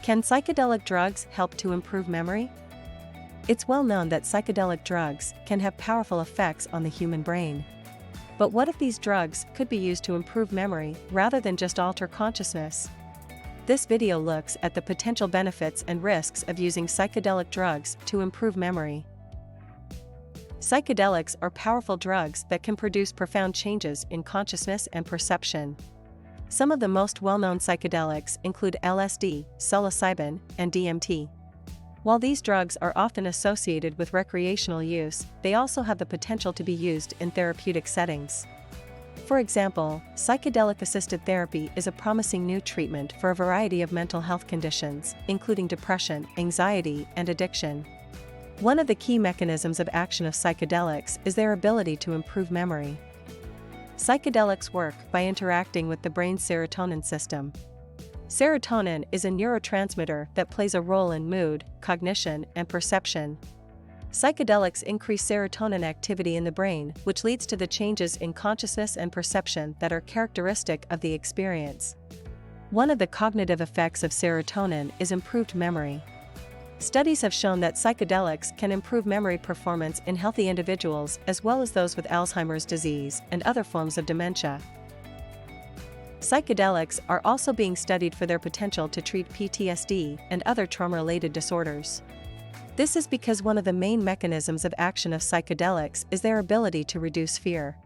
Can psychedelic drugs help to improve memory? It's well known that psychedelic drugs can have powerful effects on the human brain. But what if these drugs could be used to improve memory rather than just alter consciousness? This video looks at the potential benefits and risks of using psychedelic drugs to improve memory. Psychedelics are powerful drugs that can produce profound changes in consciousness and perception. Some of the most well-known psychedelics include LSD, psilocybin, and DMT. While these drugs are often associated with recreational use, they also have the potential to be used in therapeutic settings. For example, psychedelic-assisted therapy is a promising new treatment for a variety of mental health conditions, including depression, anxiety, and addiction. One of the key mechanisms of action of psychedelics is their ability to improve memory. Psychedelics work by interacting with the brain's serotonin system. Serotonin is a neurotransmitter that plays a role in mood, cognition, and perception. Psychedelics increase serotonin activity in the brain, which leads to the changes in consciousness and perception that are characteristic of the experience. One of the cognitive effects of serotonin is improved memory. Studies have shown that psychedelics can improve memory performance in healthy individuals as well as those with Alzheimer's disease and other forms of dementia. Psychedelics are also being studied for their potential to treat PTSD and other trauma-related disorders. This is because one of the main mechanisms of action of psychedelics is their ability to reduce fear.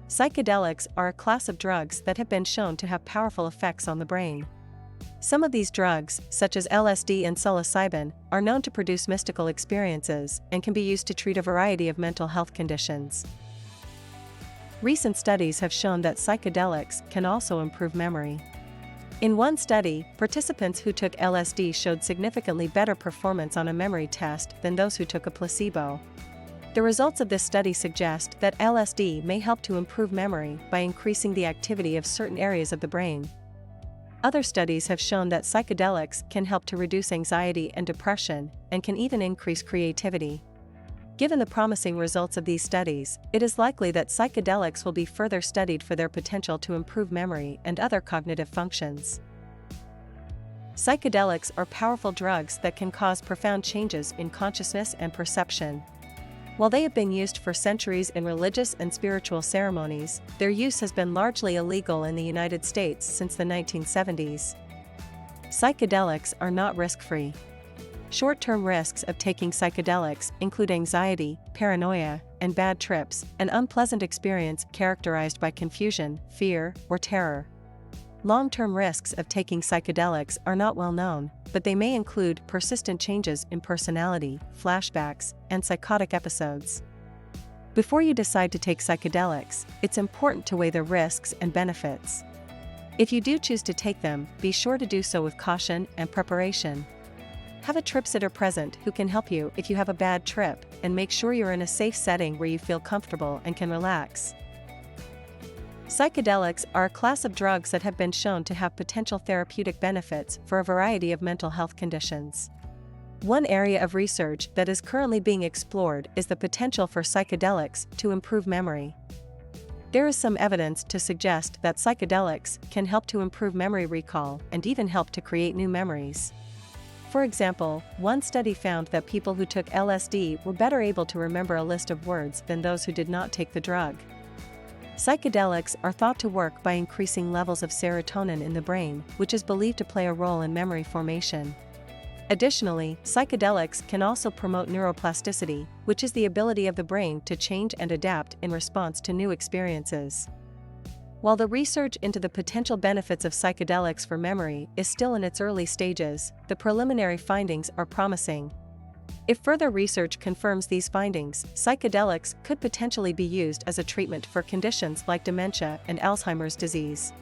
Psychedelics are a class of drugs that have been shown to have powerful effects on the brain. Some of these drugs, such as LSD and psilocybin, are known to produce mystical experiences and can be used to treat a variety of mental health conditions. Recent studies have shown that psychedelics can also improve memory. In one study, participants who took LSD showed significantly better performance on a memory test than those who took a placebo. The results of this study suggest that LSD may help to improve memory by increasing the activity of certain areas of the brain. Other studies have shown that psychedelics can help to reduce anxiety and depression, and can even increase creativity. Given the promising results of these studies, it is likely that psychedelics will be further studied for their potential to improve memory and other cognitive functions. Psychedelics are powerful drugs that can cause profound changes in consciousness and perception. While they have been used for centuries in religious and spiritual ceremonies, their use has been largely illegal in the United States since the 1970s. Psychedelics are not risk-free. Short-term risks of taking psychedelics include anxiety, paranoia, and bad trips, an unpleasant experience characterized by confusion, fear, or terror. Long-term risks of taking psychedelics are not well known, but they may include persistent changes in personality, flashbacks, and psychotic episodes. Before you decide to take psychedelics, it's important to weigh the risks and benefits. If you do choose to take them, be sure to do so with caution and preparation. Have a trip sitter present who can help you if you have a bad trip, and make sure you're in a safe setting where you feel comfortable and can relax. Psychedelics are a class of drugs that have been shown to have potential therapeutic benefits for a variety of mental health conditions. One area of research that is currently being explored is the potential for psychedelics to improve memory. There is some evidence to suggest that psychedelics can help to improve memory recall and even help to create new memories. For example, one study found that people who took LSD were better able to remember a list of words than those who did not take the drug. Psychedelics are thought to work by increasing levels of serotonin in the brain, which is believed to play a role in memory formation. Additionally, psychedelics can also promote neuroplasticity, which is the ability of the brain to change and adapt in response to new experiences. While the research into the potential benefits of psychedelics for memory is still in its early stages, the preliminary findings are promising. If further research confirms these findings, psychedelics could potentially be used as a treatment for conditions like dementia and Alzheimer's disease.